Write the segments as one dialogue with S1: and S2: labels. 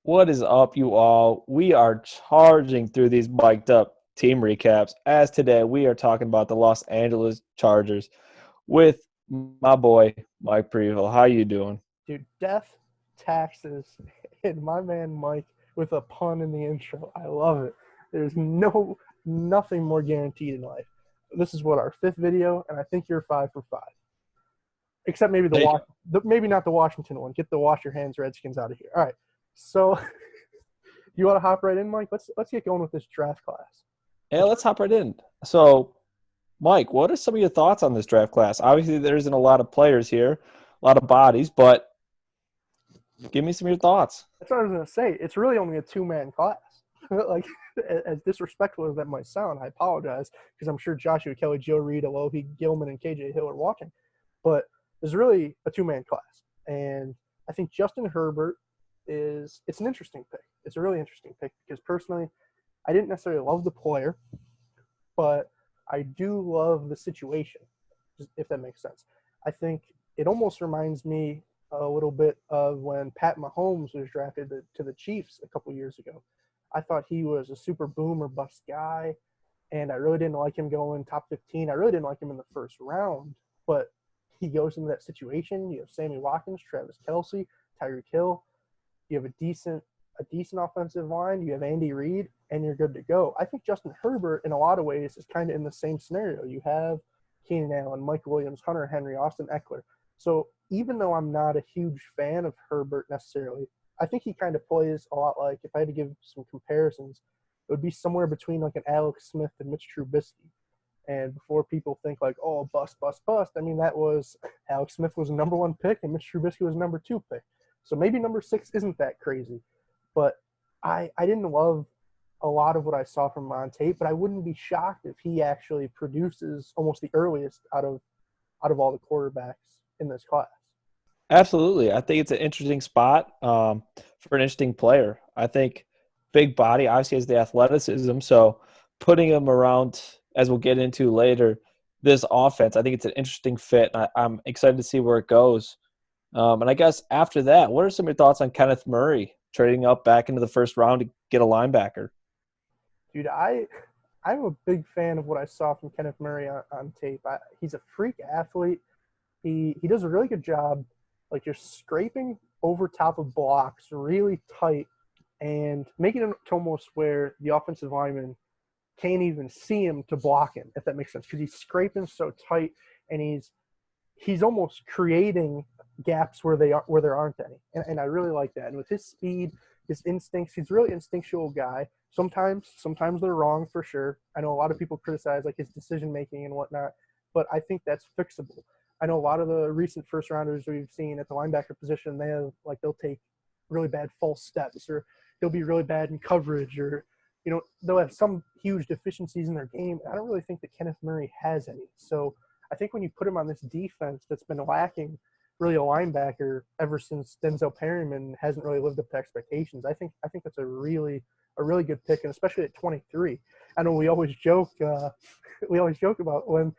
S1: What is up, you all? We are charging through these mic'd up team recaps. As today, we are talking about the Los Angeles Chargers with my boy, Mike Previll. How you doing?
S2: Dude, death, taxes, and my man Mike with a pun in the intro. I love it. There's nothing more guaranteed in life. This is what our fifth video, and I think you're 5 for 5. Except maybe
S1: There you go.
S2: maybe not the Washington one. Get the wash your hands Redskins out of here. All right. So you want to hop right in, Mike? Let's get going with this draft class.
S1: Yeah, let's hop right in. So, Mike, what are some of your thoughts on this draft class? Obviously, there isn't a lot of players here, a lot of bodies, but give me some of your thoughts.
S2: That's what I was gonna say. It's really only a two-man class. Like, as disrespectful as that might sound, I apologize because I'm sure Joshua Kelly, Joe Reed, Alohi, Gilman, and KJ Hill are watching. But there's really a two-man class, and I think Justin Herbert it's an interesting pick. It's a really interesting pick because personally, I didn't necessarily love the player, but I do love the situation, if that makes sense. I think it almost reminds me a little bit of when Pat Mahomes was drafted to the Chiefs a couple years ago. I thought he was a super boom or bust guy, and I really didn't like him going top 15. I really didn't like him in the first round, but he goes into that situation. You have Sammy Watkins, Travis Kelce, Tyreek Hill. You have a decent offensive line. You have Andy Reid, and you're good to go. I think Justin Herbert, in a lot of ways, is kind of in the same scenario. You have Keenan Allen, Mike Williams, Hunter Henry, Austin Eckler. So even though I'm not a huge fan of Herbert necessarily, I think he kind of plays a lot like, if I had to give some comparisons, it would be somewhere between like an Alex Smith and Mitch Trubisky. And before people think like, oh, bust, bust, bust, I mean, that was Alex Smith was a number one pick and Mitch Trubisky was a number two pick. So maybe number 6 isn't that crazy. But I didn't love a lot of what I saw from him on tape, but I wouldn't be shocked if he actually produces almost the earliest out of all the quarterbacks in this class.
S1: Absolutely. I think it's an interesting spot for an interesting player. I think big body obviously has the athleticism. So putting him around, as we'll get into later, this offense, I think it's an interesting fit. I'm excited to see where it goes. And I guess after that, what are some of your thoughts on Kenneth Murray trading up back into the first round to get a linebacker?
S2: Dude, I'm a big fan of what I saw from Kenneth Murray on tape. He's a freak athlete. He does a really good job, like just scraping over top of blocks really tight and making it to almost where the offensive lineman can't even see him to block him, if that makes sense, because he's scraping so tight and he's almost creating gaps where there aren't any, and I really like that. And with his speed, his instincts, he's a really instinctual guy. Sometimes they're wrong for sure. I know a lot of people criticize like his decision making and whatnot, but I think that's fixable. I know a lot of the recent first rounders we've seen at the linebacker position, they'll take really bad false steps, or they'll be really bad in coverage, or they'll have some huge deficiencies in their game. I don't really think that Kenneth Murray has any. So I think when you put him on this defense that's been lacking really a linebacker ever since Denzel Perryman hasn't really lived up to expectations, I think that's a really good pick, and especially at 23. I know we always joke about when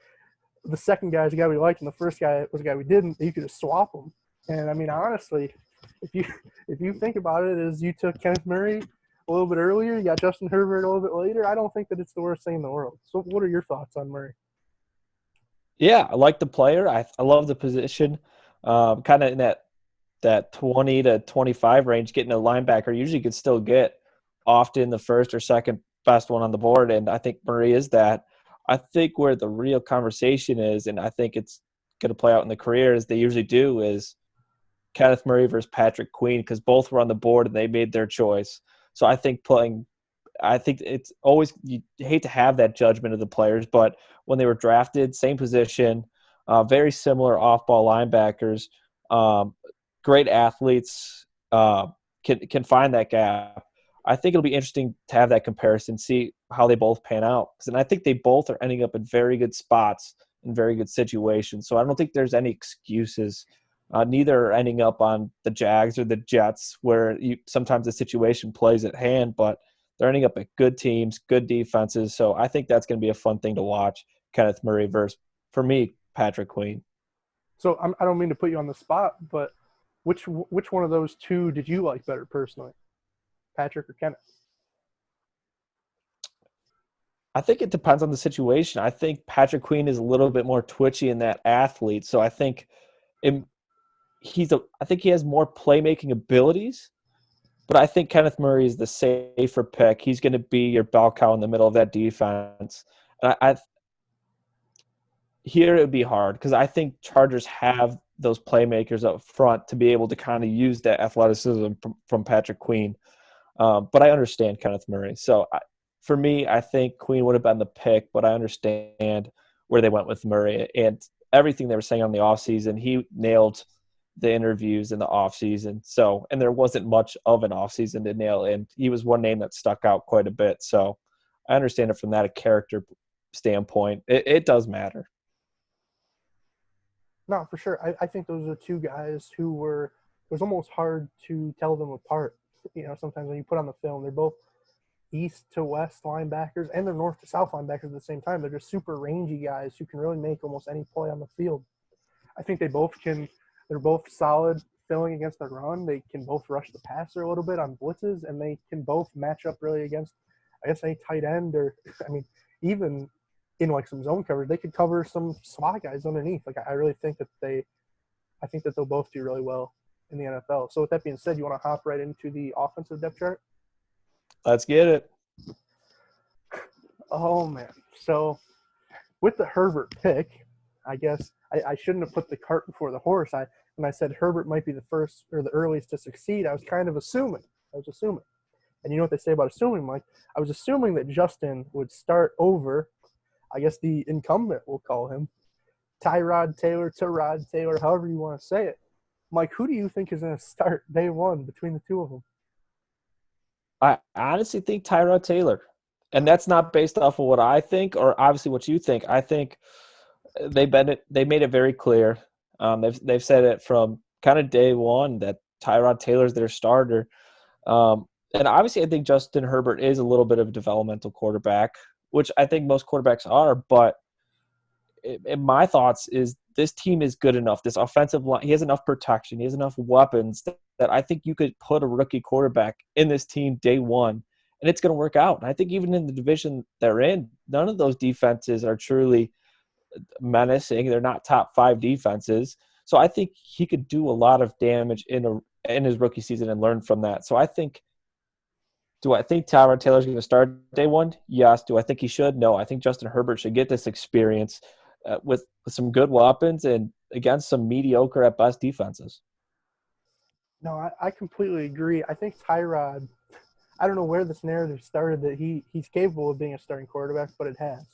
S2: the second guy is the guy we liked and the first guy was the guy we didn't. You could just swap them. And I mean, honestly, if you think about it, as you took Kenneth Murray a little bit earlier, you got Justin Herbert a little bit later, I don't think that it's the worst thing in the world. So what are your thoughts on Murray?
S1: Yeah, I like the player. I love the position. Kind of in that 20 to 25 range, getting a linebacker usually could still get often the first or second best one on the board, and I think Murray is that. I think where the real conversation is, and I think it's going to play out in the career as they usually do, is Kenneth Murray versus Patrick Queen, because both were on the board and they made their choice. So I think it's always, you hate to have that judgment of the players, but when they were drafted, same position, very similar off-ball linebackers, great athletes, can find that gap. I think it'll be interesting to have that comparison, see how they both pan out. And I think they both are ending up in very good spots in very good situations. So I don't think there's any excuses. Neither are ending up on the Jags or the Jets, where sometimes the situation plays at hand, but they're ending up at good teams, good defenses. So I think that's going to be a fun thing to watch, Kenneth Murray versus, for me, Patrick Queen.
S2: So I don't mean to put you on the spot, but which one of those two did you like better personally? Patrick or Kenneth?
S1: I think it depends on the situation. I think Patrick Queen is a little bit more twitchy in that athlete, so I think it, I think he has more playmaking abilities, but I think Kenneth Murray is the safer pick. He's going to be your bell cow in the middle of that defense. And here it would be hard because I think Chargers have those playmakers up front to be able to kind of use that athleticism from Patrick Queen. But I understand Kenneth Murray. So for me, I think Queen would have been the pick, but I understand where they went with Murray. And everything they were saying on the offseason, he nailed the interviews in the offseason. So, and there wasn't much of an offseason to nail, and he was one name that stuck out quite a bit. So I understand it from that character standpoint. It does matter.
S2: No, for sure. I think those are two guys who were, it was almost hard to tell them apart. Sometimes when you put on the film, they're both east to west linebackers and they're north to south linebackers at the same time. They're just super rangy guys who can really make almost any play on the field. I think they're both solid filling against the run. They can both rush the passer a little bit on blitzes, and they can both match up really against, I guess, any tight end or, I mean, even in like some zone coverage, they could cover some slot guys underneath. Like I really think that I think that they'll both do really well in the NFL. So with that being said, you want to hop right into the offensive depth chart?
S1: Let's get it.
S2: Oh man. So with the Herbert pick, I guess I shouldn't have put the cart before the horse. When I said Herbert might be the first or the earliest to succeed, I was kind of assuming. And you know what they say about assuming, Mike? I was assuming that Justin would start over, I guess the incumbent, we'll call him, Tyrod Taylor, however you want to say it. Mike, who do you think is going to start day one between the two of them?
S1: I honestly think Tyrod Taylor. And that's not based off of what I think or obviously what you think. I think they made it very clear. They've said it from kind of day one that Tyrod Taylor's their starter. And obviously I think Justin Herbert is a little bit of a developmental quarterback, which I think most quarterbacks are, but in my thoughts is this team is good enough. This offensive line, he has enough protection. He has enough weapons that I think you could put a rookie quarterback in this team day one, and it's going to work out. And I think even in the division they're in, none of those defenses are truly menacing. They're not top 5 defenses. So I think he could do a lot of damage in his rookie season and learn from that. So I think, do I think Tyrod Taylor's going to start day one? Yes. Do I think he should? No. I think Justin Herbert should get this experience with some good weapons and against some mediocre at best defenses.
S2: No, I completely agree. I think Tyrod, I don't know where this narrative started that he's capable of being a starting quarterback, but it has.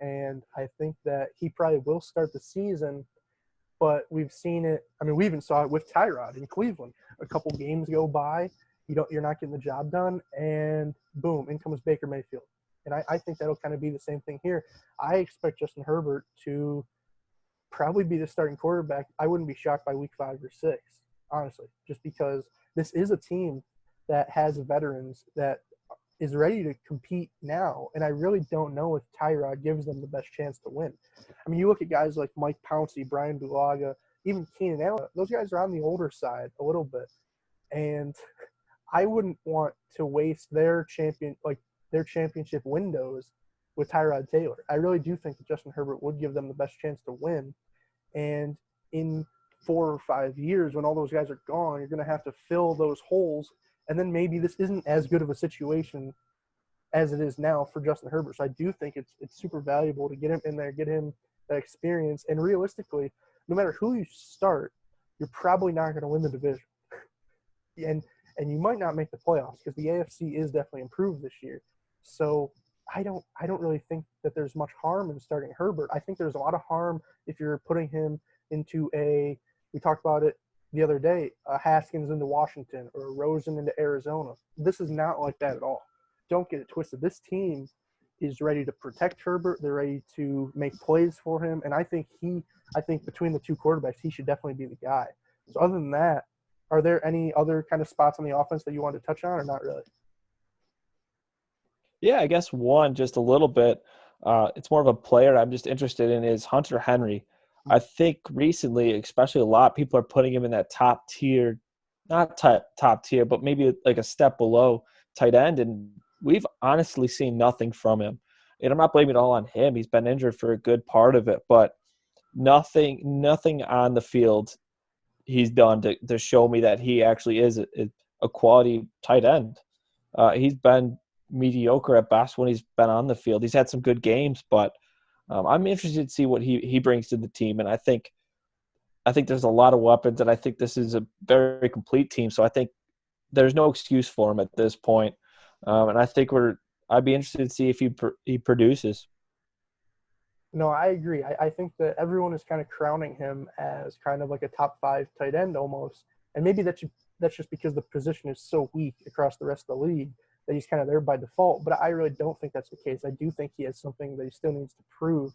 S2: And I think that he probably will start the season, but we've seen it. I mean, we even saw it with Tyrod in Cleveland. A couple games go by, you're not getting the job done, and boom, in comes Baker Mayfield. And I think that'll kind of be the same thing here. I expect Justin Herbert to probably be the starting quarterback. I wouldn't be shocked by week 5 or 6, honestly, just because this is a team that has veterans that is ready to compete now. And I really don't know if Tyrod gives them the best chance to win. I mean, you look at guys like Mike Pouncey, Brian Bulaga, even Keenan Allen. Those guys are on the older side a little bit. And I wouldn't want to waste their championship windows with Tyrod Taylor. I really do think that Justin Herbert would give them the best chance to win. And in 4 or 5 years, when all those guys are gone, you're going to have to fill those holes. And then maybe this isn't as good of a situation as it is now for Justin Herbert. So I do think it's super valuable to get him in there, get him that experience. And realistically, no matter who you start, you're probably not going to win the division. And you might not make the playoffs because the AFC is definitely improved this year. So I don't really think that there's much harm in starting Herbert. I think there's a lot of harm if you're putting him into we talked about it the other day, Haskins into Washington or Rosen into Arizona. This is not like that at all. Don't get it twisted. This team is ready to protect Herbert. They're ready to make plays for him. And I think between the two quarterbacks, he should definitely be the guy. So other than that, are there any other kind of spots on the offense that you want to touch on or not really?
S1: Yeah, I guess one, just a little bit. It's more of a player I'm just interested in is Hunter Henry. I think recently, especially a lot of people are putting him in that top tier, not top tier, but maybe like a step below tight end, and we've honestly seen nothing from him. And I'm not blaming it all on him. He's been injured for a good part of it, but nothing on the field he's done to show me that he actually is a quality tight end. He's been mediocre at best when he's been on the field. He's had some good games, but I'm interested to see what he brings to the team. And I think there's a lot of weapons, and I think this is a very complete team. So I think there's no excuse for him at this point. And I think I'd be interested to see if he produces.
S2: No, I agree. I think that everyone is kind of crowning him as kind of like a top 5 tight end almost. And maybe that's just because the position is so weak across the rest of the league that he's kind of there by default. But I really don't think that's the case. I do think he has something that he still needs to prove.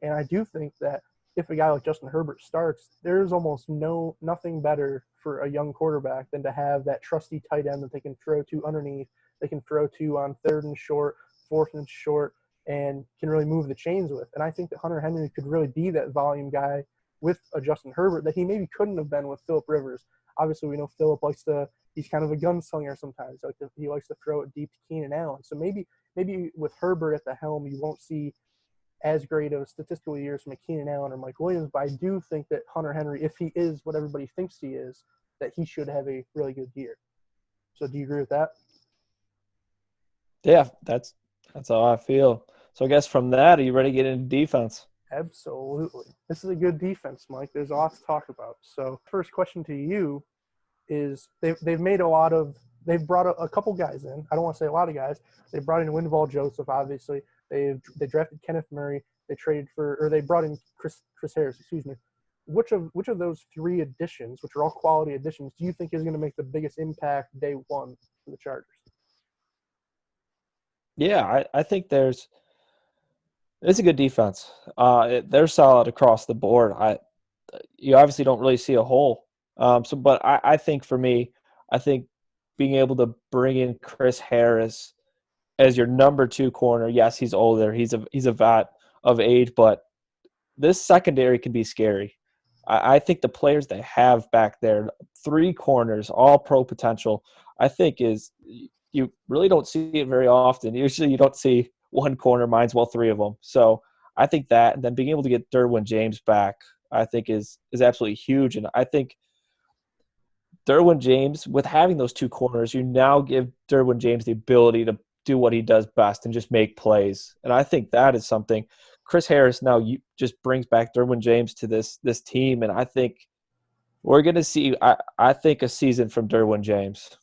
S2: And I do think that if a guy like Justin Herbert starts, there's almost nothing better for a young quarterback than to have that trusty tight end that they can throw to underneath, they can throw to on 3rd and short, 4th and short, and can really move the chains with. And I think that Hunter Henry could really be that volume guy with a Justin Herbert that he maybe couldn't have been with Phillip Rivers. Obviously, we know Phillip he's kind of a gunslinger sometimes. He likes to throw it deep to Keenan Allen. So maybe with Herbert at the helm, you won't see as great of statistical years from a Keenan Allen or Mike Williams. But I do think that Hunter Henry, if he is what everybody thinks he is, that he should have a really good year. So do you agree with that?
S1: Yeah, that's how I feel. So I guess from that, are you ready to get into defense?
S2: Absolutely. This is a good defense, Mike. There's a lot to talk about. So first question to you is they've brought a couple guys in. I don't want to say a lot of guys. They brought in Windval Joseph, obviously. They drafted Kenneth Murray. They brought in Chris Harris, excuse me. Which of those 3 additions, which are all quality additions, do you think is going to make the biggest impact day one for the Chargers?
S1: Yeah, I think it's a good defense. They're solid across the board. You obviously don't really see a hole. But I think for me, I think being able to bring in Chris Harris as your number 2 corner. Yes, he's older. He's a vet of age, but this secondary can be scary. I think the players they have back there, 3 corners, all pro potential, I think you really don't see it very often. Usually you don't see 1 corner, mine's well 3 of them. So I think that, and then being able to get Derwin James back, I think is absolutely huge. And I think Derwin James, with having those 2 corners, you now give Derwin James the ability to do what he does best and just make plays. And I think that is something. Chris Harris now just brings back Derwin James to this team, and I think we're going to see, I think, a season from Derwin James.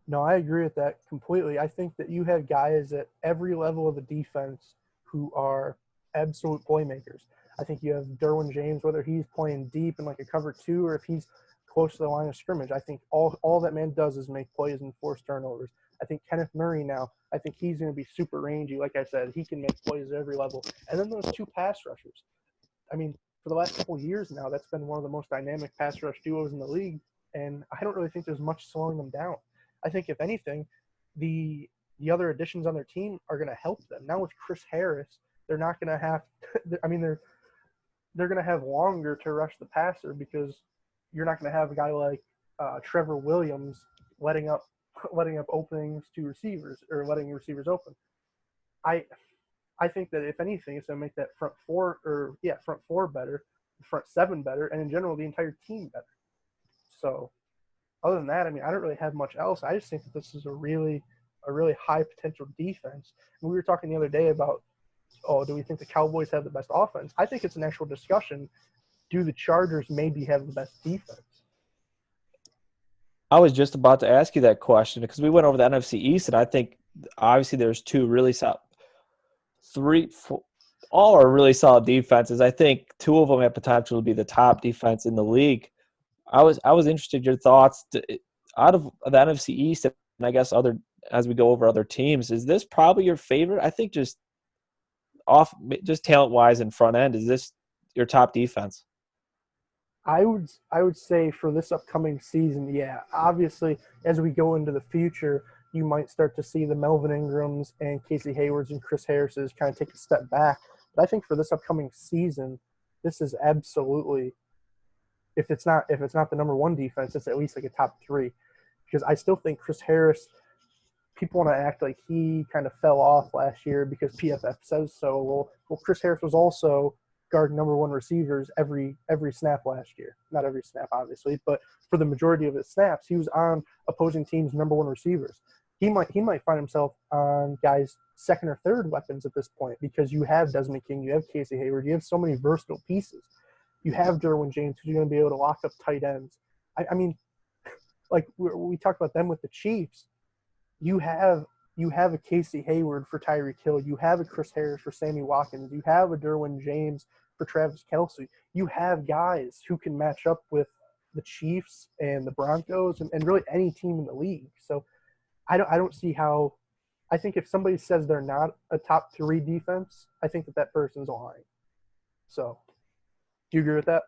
S2: No, I agree with that completely. I think that you have guys at every level of the defense who are absolute playmakers. I think you have Derwin James, whether he's playing deep in like a cover 2 or if he's close to the line of scrimmage. I think all that man does is make plays and force turnovers. I think Kenneth Murray now, I think he's going to be super rangy. Like I said, he can make plays at every level. And then those 2 pass rushers. I mean, for the last couple of years now, that's been one of the most dynamic pass rush duos in the league. And I don't really think there's much slowing them down. I think, if anything, the other additions on their team are going to help them. Now with Chris Harris, they're not going to have – I mean, they're going to have longer to rush the passer because you're not going to have a guy like Trevor Williams letting up openings to receivers or letting receivers open. I think that, if anything, it's going to make that front four better, front 7 better, and in general, the entire team better. So – other than that, I mean, I don't really have much else. I just think that this is a really high potential defense. And we were talking the other day about, do we think the Cowboys have the best offense? I think it's an actual discussion. Do the Chargers maybe have the best defense?
S1: I was just about to ask you that question because we went over the NFC East, and I think obviously there's 2 really solid, 3, 4, all are really solid defenses. I think 2 of them have potential to be the top defense in the league. I was interested in your thoughts out of the NFC East, and I guess as we go over other teams. Is this probably your favorite? I think just talent wise and front end, is this your top defense?
S2: I would say for this upcoming season, yeah. Obviously, as we go into the future, you might start to see the Melvin Ingrams and Casey Haywards and Chris Harris's kind of take a step back. But I think for this upcoming season, this is absolutely, if it's not the number 1 defense, it's at least like a top 3. because I still think Chris Harris, people want to act like he kind of fell off last year because PFF says so. Well, Chris Harris was also guard number one receivers every snap last year. Not every snap, obviously, but for the majority of his snaps, he was on opposing teams' number one receivers. He might find himself on guys' second or third weapons at this point because you have Desmond King, you have Casey Hayward, you have so many versatile pieces. You have Derwin James, who's going to be able to lock up tight ends. I mean, like we talked about them with the Chiefs. You have a Casey Hayward for Tyreek Hill. You have a Chris Harris for Sammy Watkins. You have a Derwin James for Travis Kelce. You have guys who can match up with the Chiefs and the Broncos and really any team in the league. So I don't see how. I think if somebody says they're not a top 3 defense, I think that person's lying. So, do you agree with that?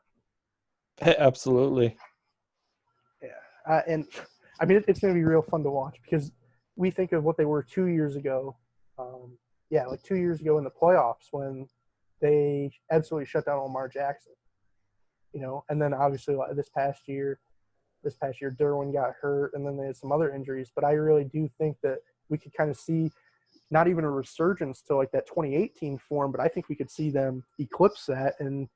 S1: Absolutely.
S2: Yeah, and I mean it's going to be real fun to watch because we think of what they were 2 years ago. Like 2 years ago in the playoffs when they absolutely shut down Lamar Jackson. And then obviously this past year, Derwin got hurt, and then they had some other injuries. But I really do think that we could kind of see not even a resurgence to like that 2018 form, but I think we could see them eclipse that and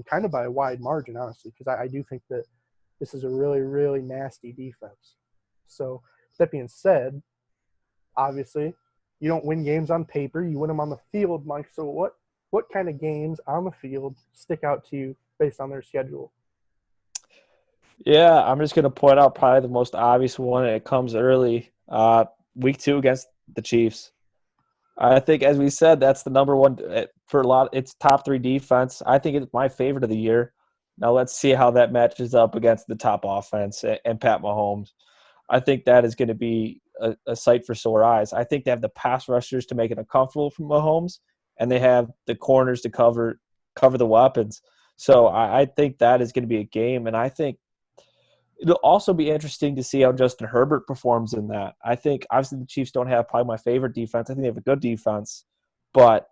S2: kind of by a wide margin, honestly, because I do think that this is a really, really nasty defense. So that being said, obviously, you don't win games on paper, you win them on the field, Mike. So what kind of games on the field stick out to you based on their schedule?
S1: Yeah, I'm just going to point out probably the most obvious one, and it comes early. Week 2 against the Chiefs. I think, as we said, that's the number one for a lot. It's top 3 defense. I think it's my favorite of the year. Now let's see how that matches up against the top offense and Pat Mahomes. I think that is going to be a sight for sore eyes. I think they have the pass rushers to make it uncomfortable for Mahomes, and they have the corners to cover the weapons. So I think that is going to be a game, and I think it'll also be interesting to see how Justin Herbert performs in that. I think, obviously, the Chiefs don't have probably my favorite defense. I think they have a good defense. But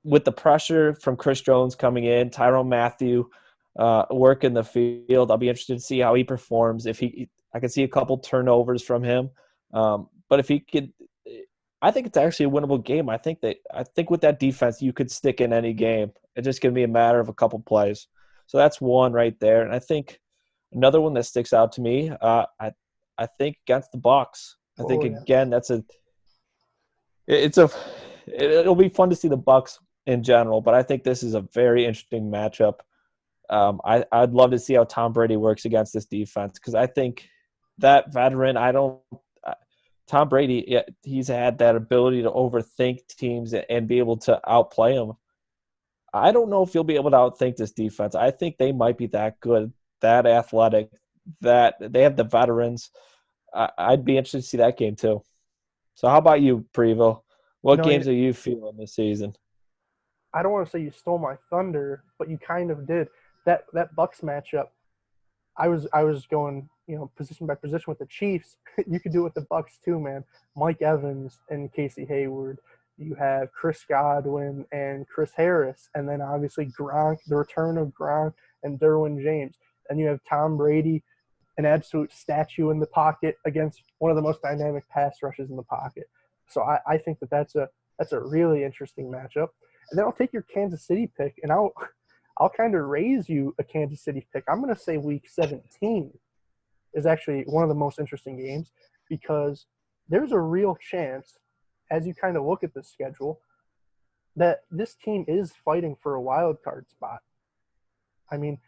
S1: with the pressure from Chris Jones coming in, Tyrann Mathieu working the field, I'll be interested to see how he performs. I can see a couple turnovers from him. But if he could – I think it's actually a winnable game. I think with that defense, you could stick in any game. It's just going to be a matter of a couple plays. So that's one right there. And I think – another one that sticks out to me, I think against the Bucs. I think again it'll be fun to see the Bucs in general, but I think this is a very interesting matchup. I'd love to see how Tom Brady works against this defense because I think that veteran. Tom Brady, he's had that ability to overthink teams and be able to outplay them. I don't know if he'll be able to outthink this defense. I think they might be that good, that athletic, that they have the veterans. I'd be interested to see that game too. So how about you, Prevo? What games are you feeling this season?
S2: I don't want to say you stole my thunder, but you kind of did. That Bucks matchup, I was going, position by position with the Chiefs. You could do it with the Bucks too, man. Mike Evans and Casey Hayward. You have Chris Godwin and Chris Harris, and then obviously Gronk, the return of Gronk and Derwin James. And you have Tom Brady, an absolute statue in the pocket against one of the most dynamic pass rushes in the pocket. So I think that's a really interesting matchup. And then I'll take your Kansas City pick, and I'll kind of raise you a Kansas City pick. I'm going to say Week 17 is actually one of the most interesting games because there's a real chance, as you kind of look at the schedule, that this team is fighting for a wild card spot. I mean,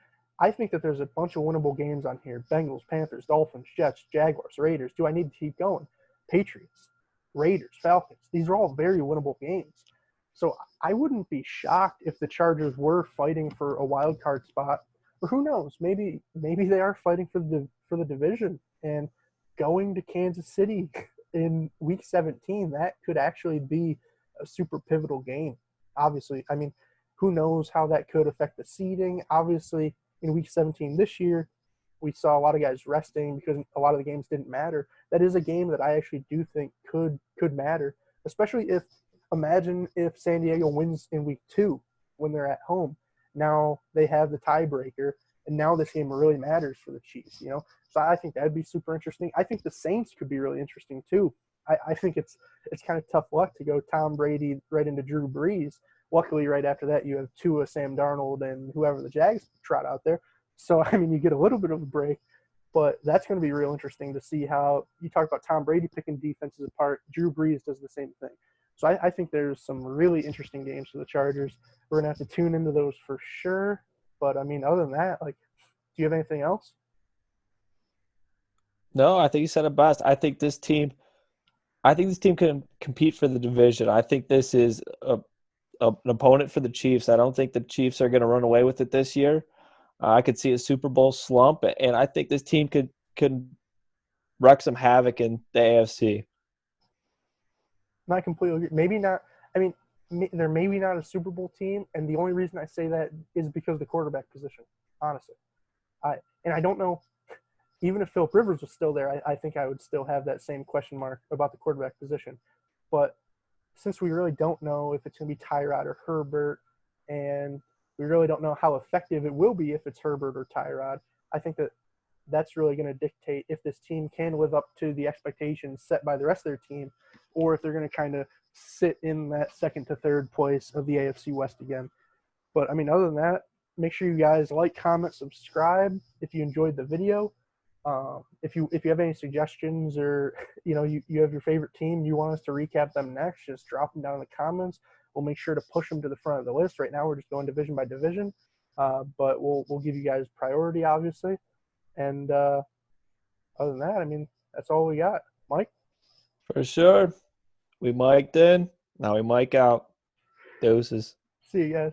S2: I think that there's a bunch of winnable games on here. Bengals, Panthers, Dolphins, Jets, Jaguars, Raiders. Do I need to keep going? Patriots, Raiders, Falcons. These are all very winnable games. So I wouldn't be shocked if the Chargers were fighting for a wild card spot. Or who knows? Maybe they are fighting for the division and going to Kansas City in Week 17. That could actually be a super pivotal game. Obviously, I mean, who knows how that could affect the seeding? Obviously, in Week 17 this year, we saw a lot of guys resting because a lot of the games didn't matter. That is a game that I actually do think could matter, especially imagine if San Diego wins in Week 2 when they're at home. Now they have the tiebreaker, and now this game really matters for the Chiefs. So I think that'd be super interesting. I think the Saints could be really interesting too. I think it's kind of tough luck to go Tom Brady right into Drew Brees. Luckily, right after that, you have Tua, Sam Darnold, and whoever the Jags trot out there. So, I mean, you get a little bit of a break, but that's going to be real interesting to see how you talk about Tom Brady picking defenses apart. Drew Brees does the same thing. So I think there's some really interesting games for the Chargers. We're going to have to tune into those for sure. But, I mean, other than that, like, do you have anything else?
S1: No, I think you said it best. I think this team can compete for the division. I think this is an opponent for the Chiefs. I don't think the Chiefs are going to run away with it this year. I could see a Super Bowl slump, and I think this team could wreak some havoc in the AFC.
S2: Not completely agree. Maybe not. I mean, they're maybe not a Super Bowl team, and the only reason I say that is because of the quarterback position. Honestly, I don't know. Even if Philip Rivers was still there, I think I would still have that same question mark about the quarterback position. But since we really don't know if it's going to be Tyrod or Herbert, and we really don't know how effective it will be if it's Herbert or Tyrod, I think that's really going to dictate if this team can live up to the expectations set by the rest of their team, or if they're going to kind of sit in that second to third place of the AFC West again. But I mean, other than that, make sure you guys like, comment, subscribe if you enjoyed the video. If you have any suggestions, or you have your favorite team, you want us to recap them next, just drop them down in the comments. We'll make sure to push them to the front of the list. Right now we're just going division by division, but we'll give you guys priority, obviously. And other than that, I mean, that's all we got. Mike?
S1: For sure. We mic'd in. Now we mic out. Doses.
S2: See you guys.